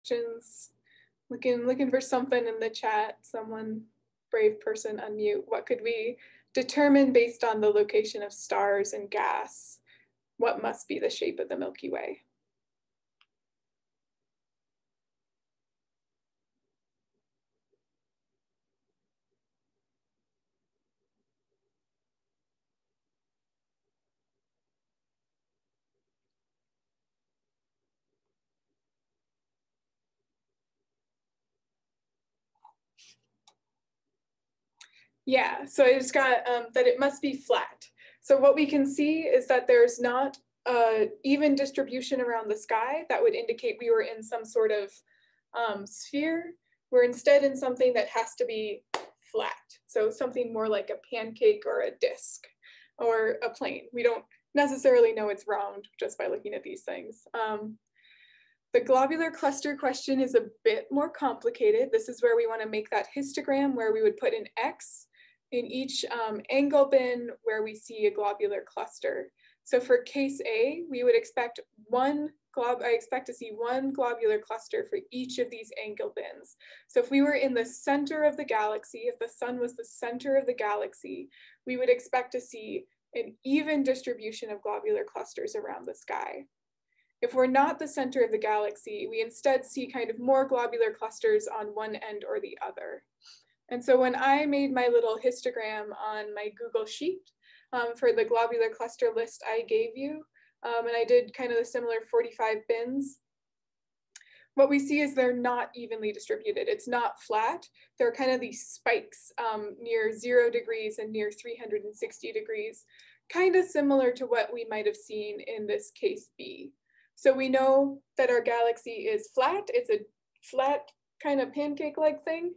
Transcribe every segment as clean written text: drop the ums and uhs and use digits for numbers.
questions? Looking for something in the chat. Someone, brave person, unmute. What could we determine based on the location of stars and gas? What must be the shape of the Milky Way? Yeah, so I just got that it must be flat. So what we can see is that there's not an even distribution around the sky that would indicate we were in some sort of sphere. We're instead in something that has to be flat. So something more like a pancake or a disc or a plane. We don't necessarily know it's round just by looking at these things. The globular cluster question is a bit more complicated. This is where we want to make that histogram where we would put an X in each angle bin where we see a globular cluster. So for case A, we would expect I expect to see one globular cluster for each of these angle bins. So if we were in the center of the galaxy, if the sun was the center of the galaxy, we would expect to see an even distribution of globular clusters around the sky. If we're not the center of the galaxy, we instead see kind of more globular clusters on one end or the other. And so when I made my little histogram on my Google Sheet for the globular cluster list I gave you, and I did kind of a similar 45 bins, what we see is they're not evenly distributed. It's not flat. There are kind of these spikes near 0 degrees and near 360 degrees, kind of similar to what we might have seen in this case B. So we know that our galaxy is flat. It's a flat kind of pancake-like thing.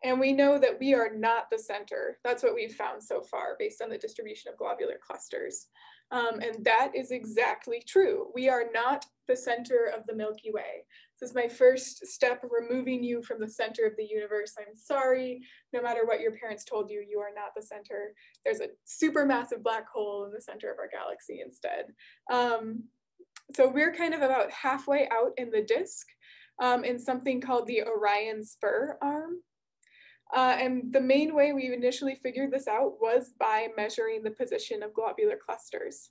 And we know that we are not the center. That's what we've found so far based on the distribution of globular clusters. And that is exactly true. We are not the center of the Milky Way. This is my first step of removing you from the center of the universe. I'm sorry, no matter what your parents told you, you are not the center. There's a supermassive black hole in the center of our galaxy instead. So we're kind of about halfway out in the disk in something called the Orion Spur arm. And the main way we initially figured this out was by measuring the position of globular clusters.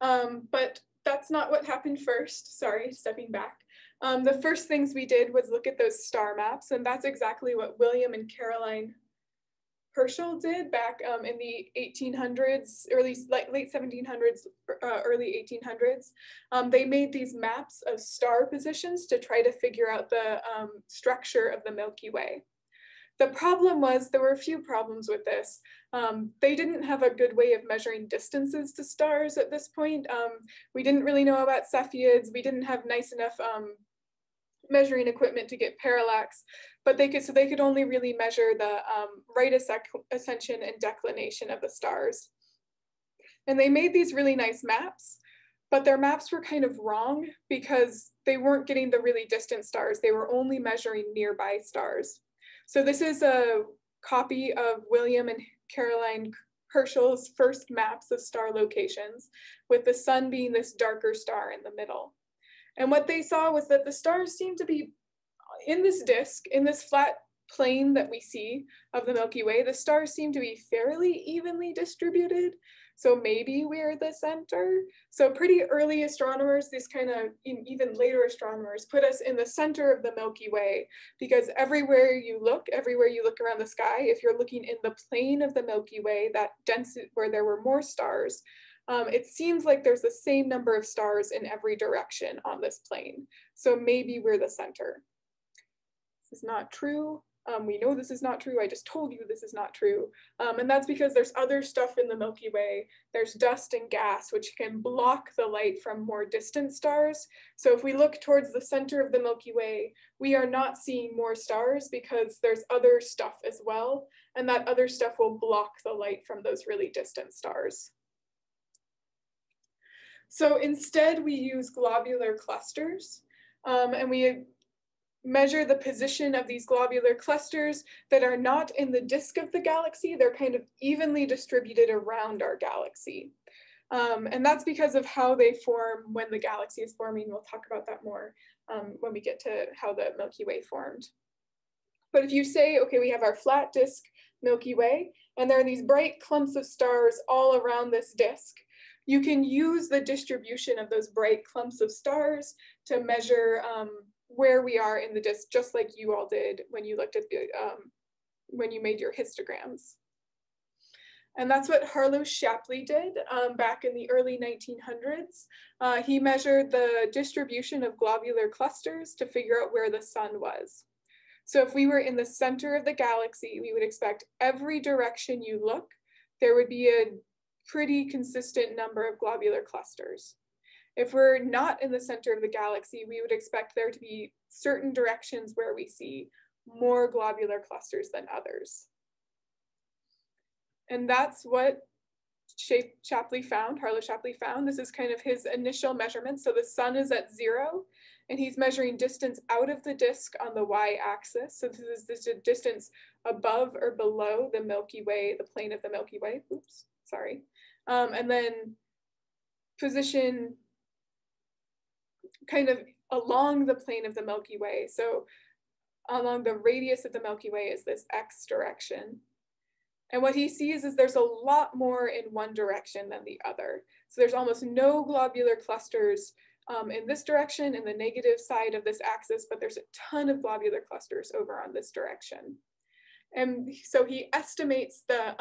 But that's not what happened first. Sorry, stepping back. The first things we did was look at those star maps, and that's exactly what William and Caroline Herschel did back in the 1800s, late 1700s, early 1800s. They made these maps of star positions to try to figure out the structure of the Milky Way. The problem was, there were a few problems with this. They didn't have a good way of measuring distances to stars at this point. We didn't really know about Cepheids. We didn't have nice enough measuring equipment to get parallax, but they could only really measure the right ascension and declination of the stars. And they made these really nice maps, but their maps were kind of wrong because they weren't getting the really distant stars. They were only measuring nearby stars. So this is a copy of William and Caroline Herschel's first maps of star locations, with the sun being this darker star in the middle. And what they saw was that the stars seemed to be in this disk, in this flat plane that we see of the Milky Way, the stars seem to be fairly evenly distributed. So maybe we're the center. So pretty early astronomers, these kind of even later astronomers, put us in the center of the Milky Way, because everywhere you look around the sky, if you're looking in the plane of the Milky Way, that density where there were more stars, it seems like there's the same number of stars in every direction on this plane. So maybe we're the center. This is not true. We know this is not true. I just told you this is not true. And that's because there's other stuff in the Milky Way. There's dust and gas, which can block the light from more distant stars. So if we look towards the center of the Milky Way, we are not seeing more stars because there's other stuff as well. And that other stuff will block the light from those really distant stars. So instead, we use globular clusters, and we measure the position of these globular clusters that are not in the disk of the galaxy. They're kind of evenly distributed around our galaxy. And that's because of how they form when the galaxy is forming. We'll talk about that more when we get to how the Milky Way formed. But if you say, okay, we have our flat disk Milky Way, and there are these bright clumps of stars all around this disk, you can use the distribution of those bright clumps of stars to measure where we are in the disk, just like you all did when you looked at the, when you made your histograms. And that's what Harlow Shapley did back in the early 1900s. He measured the distribution of globular clusters to figure out where the sun was. So if we were in the center of the galaxy, we would expect every direction you look, there would be a pretty consistent number of globular clusters. If we're not in the center of the galaxy, we would expect there to be certain directions where we see more globular clusters than others. And that's what Shapley found, Harlow Shapley found. This is kind of his initial measurement. So the sun is at 0, and he's measuring distance out of the disk on the y-axis. So this is the distance above or below the Milky Way, the plane of the Milky Way. Oops, sorry. And then position kind of along the plane of the Milky Way. So along the radius of the Milky Way is this x direction. And what he sees is there's a lot more in one direction than the other. So there's almost no globular clusters in this direction, in the negative side of this axis, but there's a ton of globular clusters over on this direction. And so he estimates the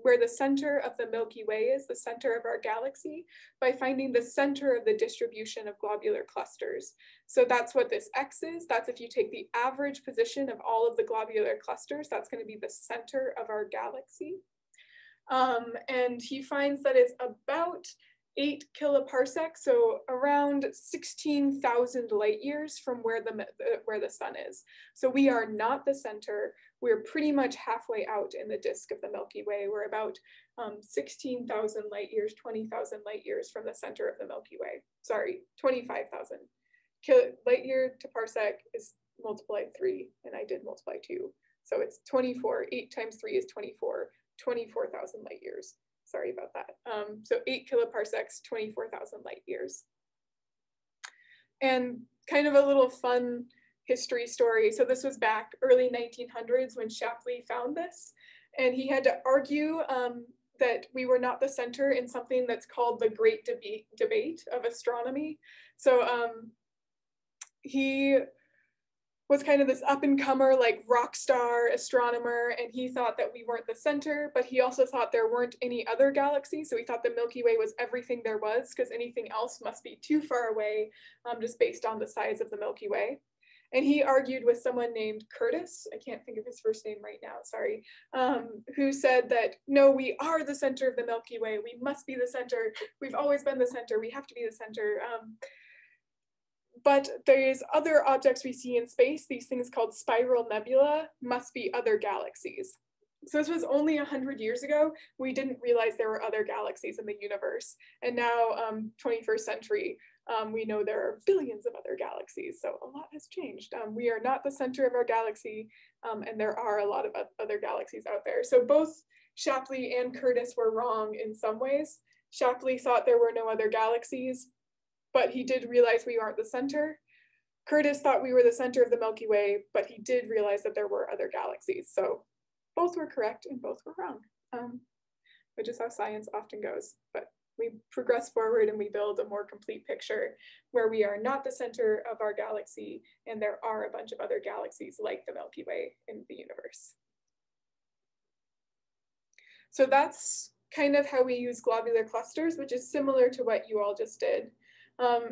where the center of the Milky Way is, the center of our galaxy, by finding the center of the distribution of globular clusters. So that's what this X is. That's if you take the average position of all of the globular clusters, that's going to be the center of our galaxy. And he finds that it's about 8 kiloparsecs, so around 16,000 light years from where the sun is. So we are not the center. We're pretty much halfway out in the disk of the Milky Way. We're about 16,000 light years, 20,000 light years from the center of the Milky Way. Sorry, 25,000. Light year to parsec is multiply 3, and I did multiply 2. So it's 24, 8 times 3 is 24, 24,000 light years. Sorry about that. So 8 kiloparsecs, 24,000 light years. And kind of a little fun history story. So this was back early 1900s when Shapley found this. And he had to argue that we were not the center in something that's called the Great Debate of Astronomy. So he was kind of this up-and-comer, like rock star astronomer, and he thought that we weren't the center, but he also thought there weren't any other galaxies, so he thought the Milky Way was everything there was, because anything else must be too far away, just based on the size of the Milky Way. And he argued with someone named Curtis, I can't think of his first name right now, sorry, who said that, no, we are the center of the Milky Way, we must be the center, we've always been the center, we have to be the center. But there's other objects we see in space, these things called spiral nebula, must be other galaxies. So this was only 100 years ago. We didn't realize there were other galaxies in the universe. And now, 21st century, we know there are billions of other galaxies. So a lot has changed. We are not the center of our galaxy, and there are a lot of other galaxies out there. So both Shapley and Curtis were wrong in some ways. Shapley thought there were no other galaxies, but he did realize we aren't the center. Curtis thought we were the center of the Milky Way, but he did realize that there were other galaxies. So both were correct and both were wrong, which is how science often goes. But we progress forward and we build a more complete picture where we are not the center of our galaxy and there are a bunch of other galaxies like the Milky Way in the universe. So that's kind of how we use globular clusters, which is similar to what you all just did.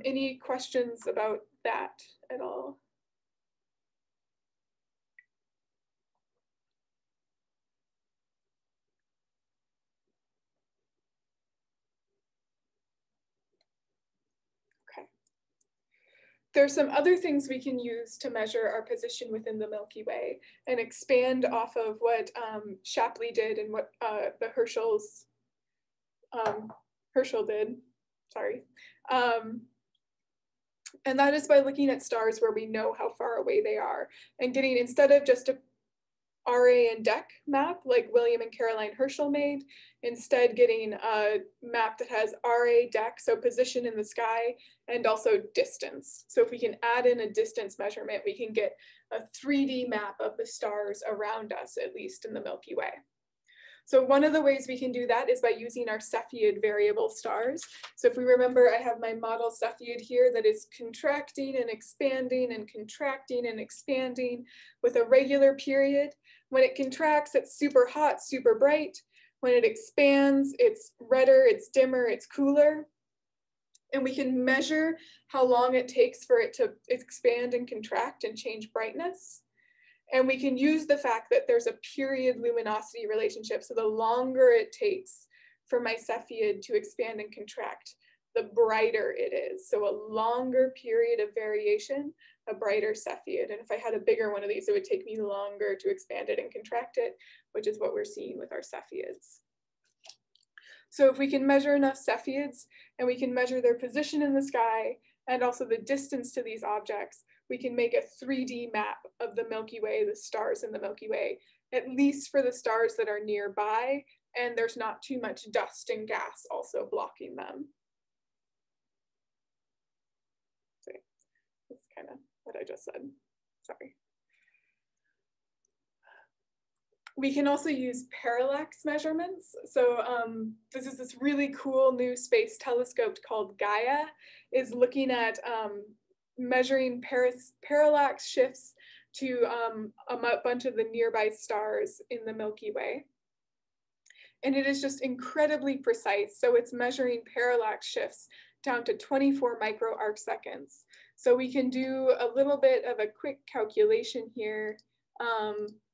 Any questions about that at all? Okay. There's some other things we can use to measure our position within the Milky Way and expand off of what Shapley did and what the Herschel did, sorry. And that is by looking at stars where we know how far away they are and getting, instead of just RA and DEC map like William and Caroline Herschel made, instead getting a map that has RA, DEC, so position in the sky, and also distance. So if we can add in a distance measurement, we can get a 3D map of the stars around us, at least in the Milky Way. So one of the ways we can do that is by using our Cepheid variable stars. So if we remember, I have my model Cepheid here that is contracting and expanding and contracting and expanding with a regular period. When it contracts, it's super hot, super bright. When it expands, it's redder, it's dimmer, it's cooler. And we can measure how long it takes for it to expand and contract and change brightness. And we can use the fact that there's a period luminosity relationship. So the longer it takes for my Cepheid to expand and contract, the brighter it is. So a longer period of variation, a brighter Cepheid. And if I had a bigger one of these, it would take me longer to expand it and contract it, which is what we're seeing with our Cepheids. So if we can measure enough Cepheids and we can measure their position in the sky and also the distance to these objects, we can make a 3D map of the Milky Way, the stars in the Milky Way, at least for the stars that are nearby, and there's not too much dust and gas also blocking them. So that's kind of what I just said, sorry. We can also use parallax measurements. So this is this really cool new space telescope called Gaia, is looking at measuring parallax shifts to a bunch of the nearby stars in the Milky Way. And it is just incredibly precise. So it's measuring parallax shifts down to 24 micro arc seconds. So we can do a little bit of a quick calculation here.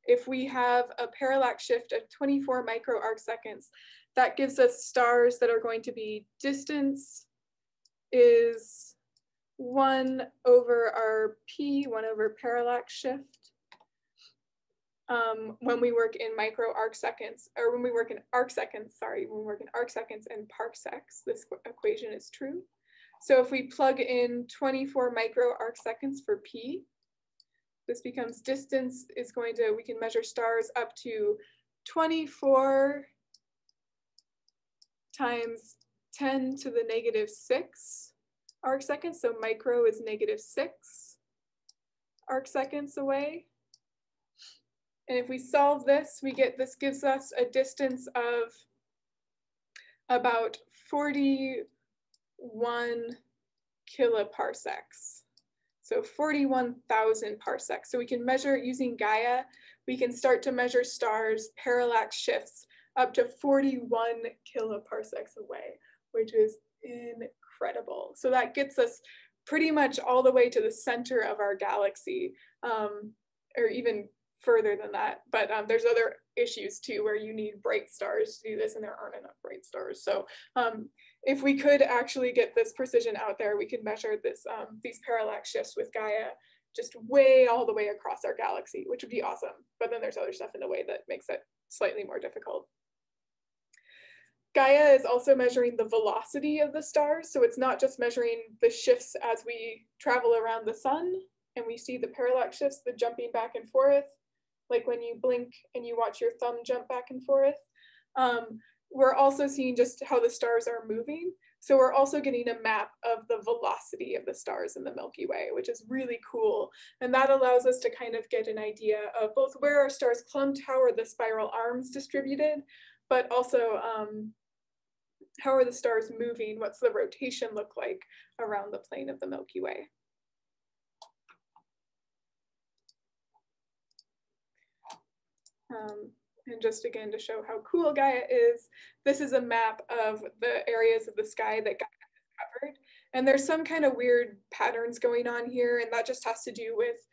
If we have a parallax shift of 24 micro arc seconds, that gives us stars that are going to be distance is 1 over our P, 1 over parallax shift. When we work in micro arc seconds, or when we work in arc seconds, sorry, when we work in arc seconds and parsecs, this equation is true. So if we plug in 24 micro arc seconds for P, this becomes distance is going to, we can measure stars up to 24 times 10 to the negative 6 arc seconds. So micro is negative 6 arc seconds away. And if we solve this, we get, this gives us a distance of about 41 kiloparsecs. So 41,000 parsecs. So we can measure using Gaia, we can start to measure stars parallax shifts up to 41 kiloparsecs away, which is incredible. So that gets us pretty much all the way to the center of our galaxy, or even further than that. But there's other issues too, where you need bright stars to do this, and there aren't enough bright stars. So if we could actually get this precision out there, we could measure this, these parallax shifts with Gaia just way all the way across our galaxy, which would be awesome. But then there's other stuff in the way that makes it slightly more difficult. Gaia is also measuring the velocity of the stars. So it's not just measuring the shifts as we travel around the sun and we see the parallax shifts, the jumping back and forth, like when you blink and you watch your thumb jump back and forth. We're also seeing just how the stars are moving. So we're also getting a map of the velocity of the stars in the Milky Way, which is really cool. And that allows us to kind of get an idea of both where our stars clumped, how are the spiral arms distributed, but also how are the stars moving? What's the rotation look like around the plane of the Milky Way? And just again to show how cool Gaia is, this is a map of the areas of the sky that Gaia has covered. And there's some kind of weird patterns going on here, and that just has to do with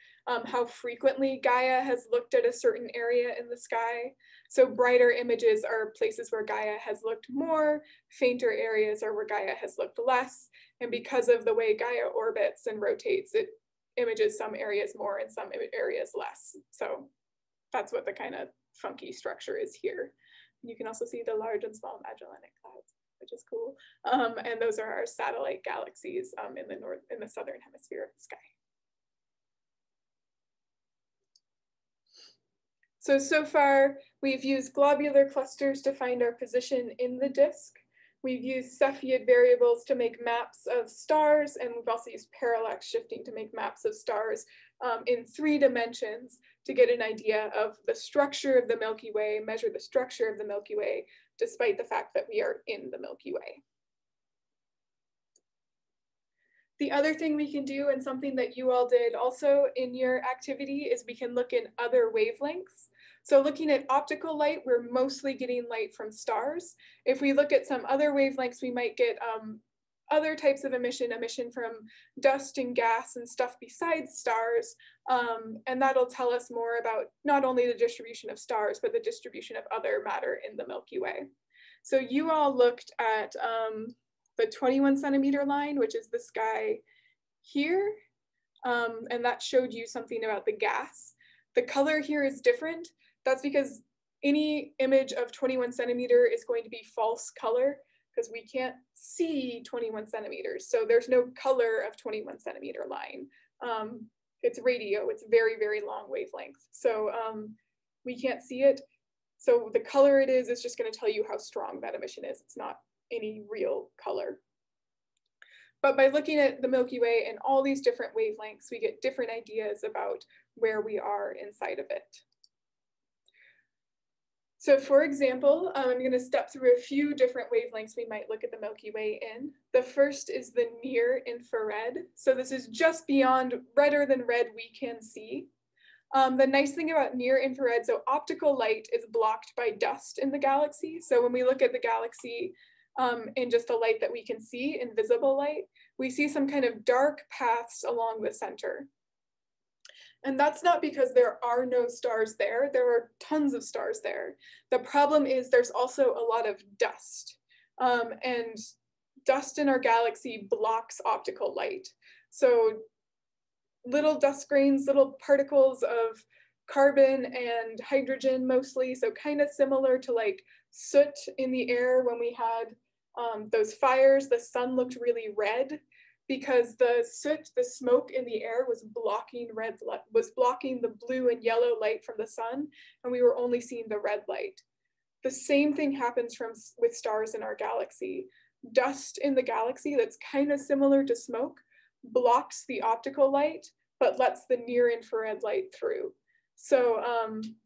how frequently Gaia has looked at a certain area in the sky. So brighter images are places where Gaia has looked more, fainter areas are where Gaia has looked less. And because of the way Gaia orbits and rotates, it images some areas more and some areas less. So that's what the kind of funky structure is here. You can also see the large and small Magellanic Clouds, which is cool. And those are our satellite galaxies in the southern hemisphere of the sky. So far, we've used globular clusters to find our position in the disk. We've used Cepheid variables to make maps of stars, and we've also used parallax shifting to make maps of stars in 3 dimensions to get an idea of the structure of the Milky Way, measure the structure of the Milky Way, despite the fact that we are in the Milky Way. The other thing we can do, and something that you all did also in your activity, is we can look in other wavelengths. So looking at optical light, we're mostly getting light from stars. If we look at some other wavelengths, we might get other types of emission from dust and gas and stuff besides stars. And that'll tell us more about not only the distribution of stars, but the distribution of other matter in the Milky Way. So you all looked at the 21 centimeter line, which is the sky here. And that showed you something about the gas. The color here is different. That's because any image of 21 centimeter is going to be false color because we can't see 21 centimeters. So there's no color of 21 centimeter line. It's radio, it's very, very long wavelength. So we can't see it. So the color it is just gonna tell you how strong that emission is. It's not any real color. But by looking at the Milky Way and all these different wavelengths, we get different ideas about where we are inside of it. So for example, I'm going to step through a few different wavelengths we might look at the Milky Way in. The first is the near infrared. So this is just beyond redder than red we can see. The nice thing about near infrared, so optical light is blocked by dust in the galaxy. So when we look at the galaxy in just the light that we can see, invisible light, we see some kind of dark paths along the center. And that's not because there are no stars there. There are tons of stars there. The problem is there's also a lot of dust. And dust in our galaxy blocks optical light. So little dust grains, little particles of carbon and hydrogen mostly, so kind of similar to like soot in the air when we had those fires. The sun looked really red because the soot, the smoke in the air was blocking the blue and yellow light from the sun, and we were only seeing the red light. The same thing happens with stars in our galaxy. Dust in the galaxy that's kind of similar to smoke blocks the optical light, but lets the near infrared light through. So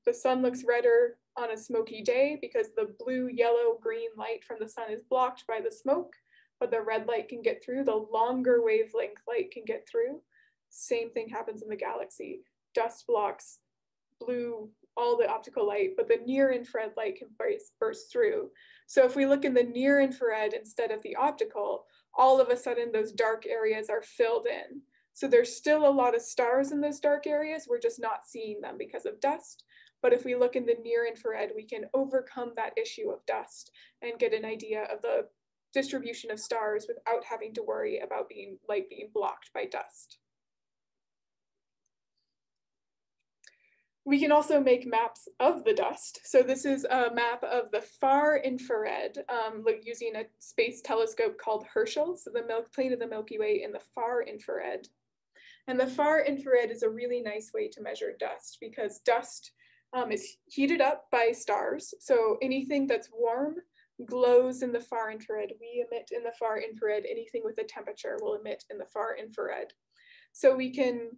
the sun looks redder on a smoky day because the blue, yellow, green light from the sun is blocked by the smoke, but the red light can get through, the longer wavelength light can get through. Same thing happens in the galaxy. Dust blocks blue, all the optical light, but the near infrared light can burst through. So if we look in the near infrared instead of the optical, all of a sudden those dark areas are filled in. So there's still a lot of stars in those dark areas, we're just not seeing them because of dust. But if we look in the near infrared, we can overcome that issue of dust and get an idea of the distribution of stars without having to worry about light being blocked by dust. We can also make maps of the dust. So this is a map of the far infrared using a space telescope called Herschel, so the plane of the Milky Way in the far infrared. And the far infrared is a really nice way to measure dust because dust is heated up by stars. So anything that's warm glows in the far infrared. We emit in the far infrared. Anything with a temperature will emit in the far infrared. So we can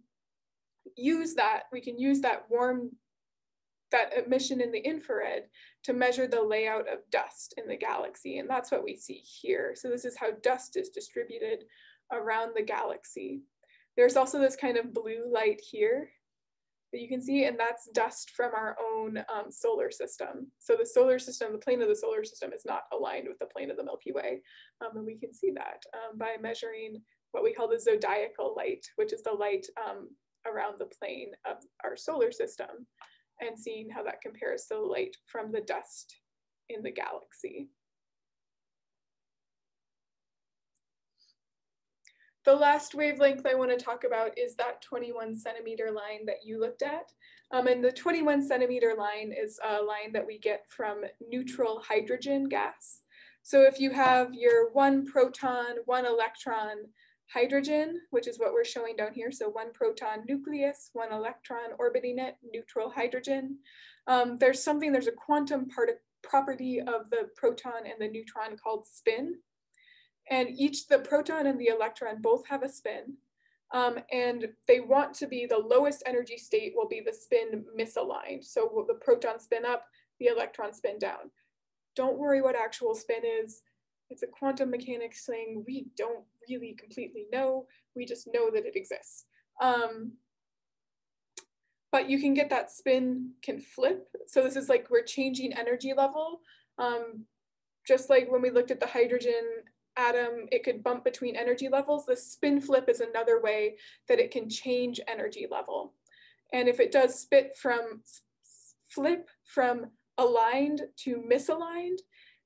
use that emission in the infrared to measure the layout of dust in the galaxy. And that's what we see here. So this is how dust is distributed around the galaxy. There's also this kind of blue light here that you can see, and that's dust from our own solar system. So the solar system, the plane of the solar system is not aligned with the plane of the Milky Way. And we can see that by measuring what we call the zodiacal light, which is the light around the plane of our solar system, and seeing how that compares to the light from the dust in the galaxy. The last wavelength I want to talk about is that 21 centimeter line that you looked at. And the 21 centimeter line is a line that we get from neutral hydrogen gas. So if you have your 1 proton, 1 electron hydrogen, which is what we're showing down here. So one proton nucleus, one electron orbiting it, neutral hydrogen. There's a quantum property of the proton and the neutron called spin. And the proton and the electron both have a spin. And they want to be the lowest energy state will be the spin misaligned. So the proton spin up, the electron spin down. Don't worry what actual spin is. It's a quantum mechanics thing. We don't really completely know. We just know that it exists. But you can get that spin can flip. So this is like we're changing energy level. Just like when we looked at the hydrogen atom, it could bump between energy levels. The spin flip is another way that it can change energy level. And if it does flip from aligned to misaligned,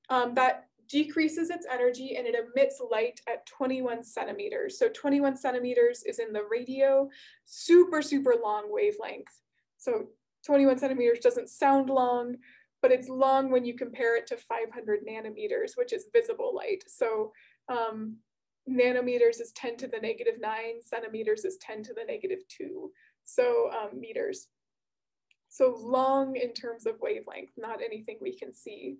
that decreases its energy and it emits light at 21 centimeters. So 21 centimeters is in the radio, super, super long wavelength. So 21 centimeters doesn't sound long, but it's long when you compare it to 500 nanometers, which is visible light. So nanometers is 10 to the negative 9, centimeters is 10 to the negative 2, so meters. So long in terms of wavelength, not anything we can see.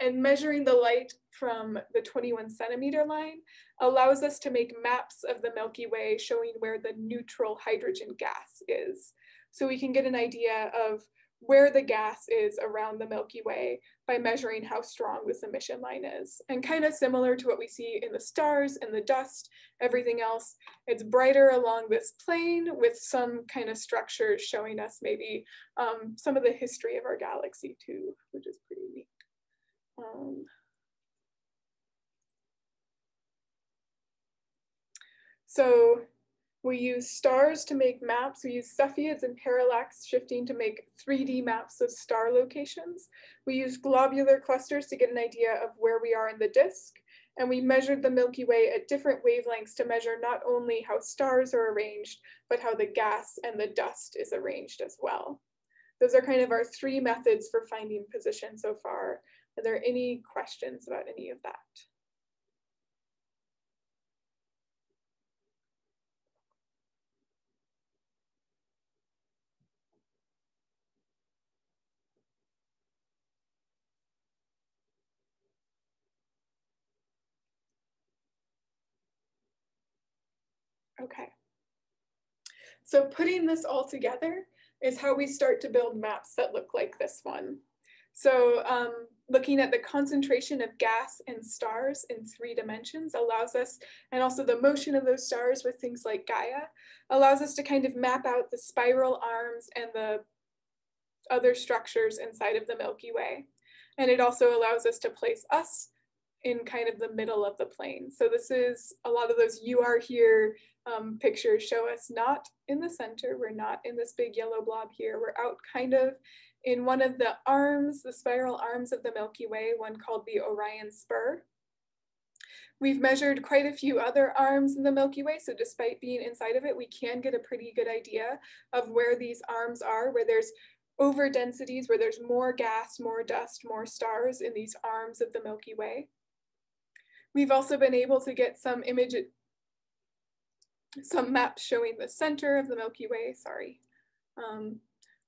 And measuring the light from the 21 centimeter line allows us to make maps of the Milky Way showing where the neutral hydrogen gas is. So we can get an idea of where the gas is around the Milky Way by measuring how strong this emission line is. And kind of similar to what we see in the stars and the dust, everything else, it's brighter along this plane with some kind of structures showing us maybe some of the history of our galaxy too, which is pretty neat. So we use stars to make maps. We use Cepheids and parallax shifting to make 3D maps of star locations. We use globular clusters to get an idea of where we are in the disk. And we measured the Milky Way at different wavelengths to measure not only how stars are arranged, but how the gas and the dust is arranged as well. Those are kind of our 3 methods for finding position so far. Are there any questions about any of that? Okay. So putting this all together is how we start to build maps that look like this one. So looking at the concentration of gas and stars in 3 dimensions allows us, and also the motion of those stars with things like Gaia, allows us to kind of map out the spiral arms and the other structures inside of the Milky Way. And it also allows us to place us in kind of the middle of the plane. So this is a lot of those "you are here" pictures show us not in the center. We're not in this big yellow blob here. We're out kind of in one of the arms, the spiral arms of the Milky Way, one called the Orion Spur. We've measured quite a few other arms in the Milky Way, so despite being inside of it, we can get a pretty good idea of where these arms are, where there's over densities, where there's more gas, more dust, more stars in these arms of the Milky Way. We've also been able to get some maps showing the center of the Milky Way,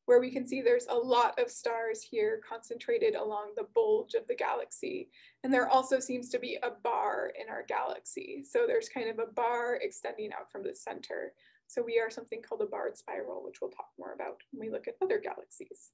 where we can see there's a lot of stars here concentrated along the bulge of the galaxy. And there also seems to be a bar in our galaxy. So there's kind of a bar extending out from the center. So we are something called a barred spiral, which we'll talk more about when we look at other galaxies.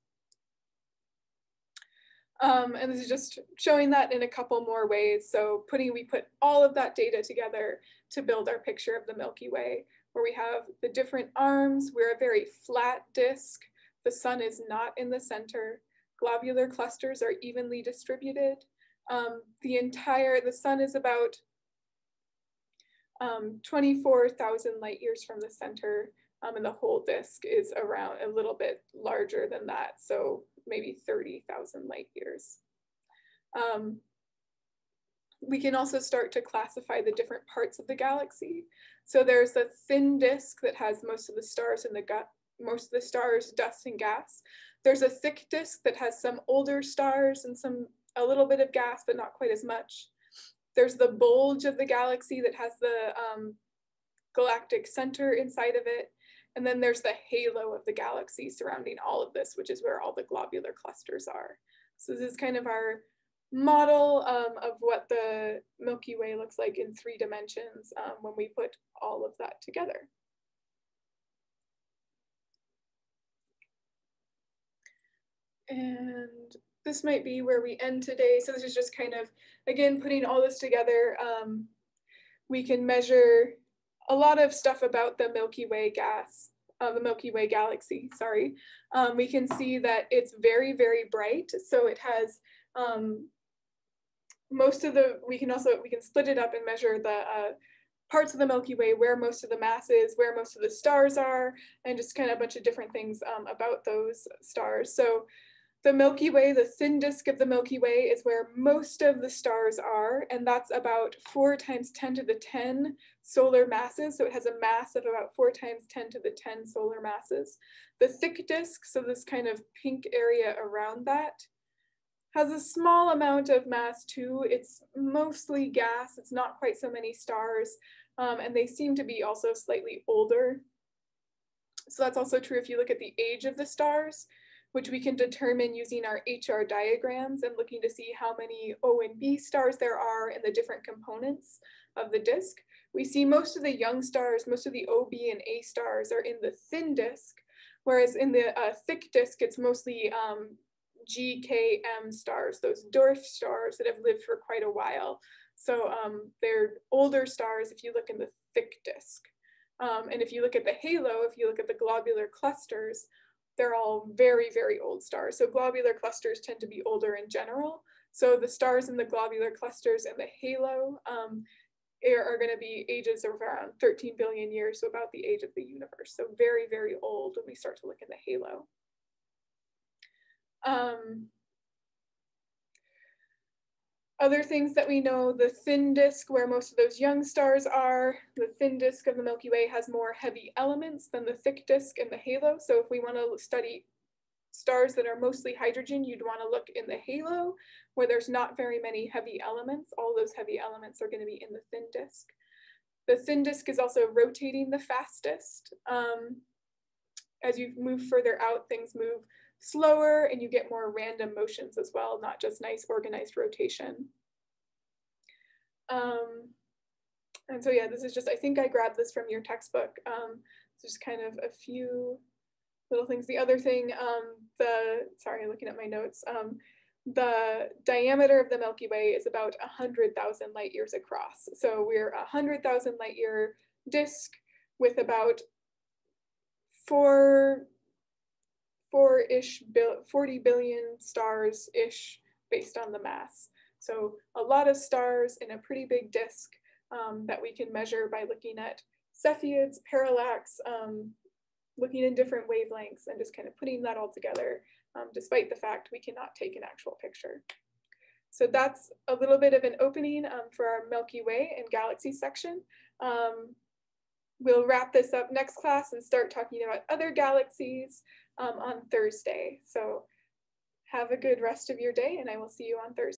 And this is just showing that in a couple more ways. So we put all of that data together to build our picture of the Milky Way, where we have the different arms. We're a very flat disk. The sun is not in the center. Globular clusters are evenly distributed. The sun is about 24,000 light years from the center, and the whole disk is around a little bit larger than that, so maybe 30,000 light years. We can also start to classify the different parts of the galaxy. So there's a thin disk that has most of the stars in most of the stars, dust and gas. There's a thick disk that has some older stars and a little bit of gas, but not quite as much. There's the bulge of the galaxy that has the galactic center inside of it. And then there's the halo of the galaxy surrounding all of this, which is where all the globular clusters are. So this is kind of our model of what the Milky Way looks like in 3 dimensions when we put all of that together. And this might be where we end today. So this is just kind of, again, putting all this together. We can measure a lot of stuff about the Milky Way gas, the Milky Way galaxy, sorry. We can see that it's very, very bright. So it has most of the, we can split it up and measure the parts of the Milky Way, where most of the mass is, where most of the stars are, and just kind of a bunch of different things about those stars. So the Milky Way, the thin disk of the Milky Way, is where most of the stars are, and that's about 4 times 10 to the 10 solar masses. So it has a mass of about 4 times 10 to the 10 solar masses. The thick disk, so this kind of pink area around that, has a small amount of mass too. It's mostly gas. It's not quite so many stars, and they seem to be also slightly older. So that's also true if you look at the age of the stars, which we can determine using our HR diagrams and looking to see how many O and B stars there are in the different components of the disk. We see most of the young stars, most of the O, B, and A stars are in the thin disk, whereas in the thick disk, it's mostly G, K, M stars, those dwarf stars that have lived for quite a while. So they're older stars if you look in the thick disk. And if you look at the halo, if you look at the globular clusters, they're all very, very old stars. So globular clusters tend to be older in general. So the stars in the globular clusters and the halo are going to be ages of around 13 billion years, so about the age of the universe. So very, very old when we start to look in the halo. Other things that we know, the thin disk, where most of those young stars are, the thin disk of the Milky Way has more heavy elements than the thick disk and the halo. So if we want to study stars that are mostly hydrogen, you'd want to look in the halo, where there's not very many heavy elements. All those heavy elements are going to be in the thin disk. The thin disk is also rotating the fastest. As you move further out, things move slower and you get more random motions as well, not just nice organized rotation. And so yeah, this is just, I think I grabbed this from your textbook. So just kind of a few little things. The other thing, sorry, looking at my notes, the diameter of the Milky Way is about 100,000 light years across. So we're a 100,000 light year disk with about 40 billion stars-ish based on the mass. So a lot of stars in a pretty big disk that we can measure by looking at Cepheids, parallax, looking in different wavelengths and just kind of putting that all together, despite the fact we cannot take an actual picture. So that's a little bit of an opening for our Milky Way and galaxy section. We'll wrap this up next class and start talking about other galaxies on Thursday. So have a good rest of your day, and I will see you on Thursday.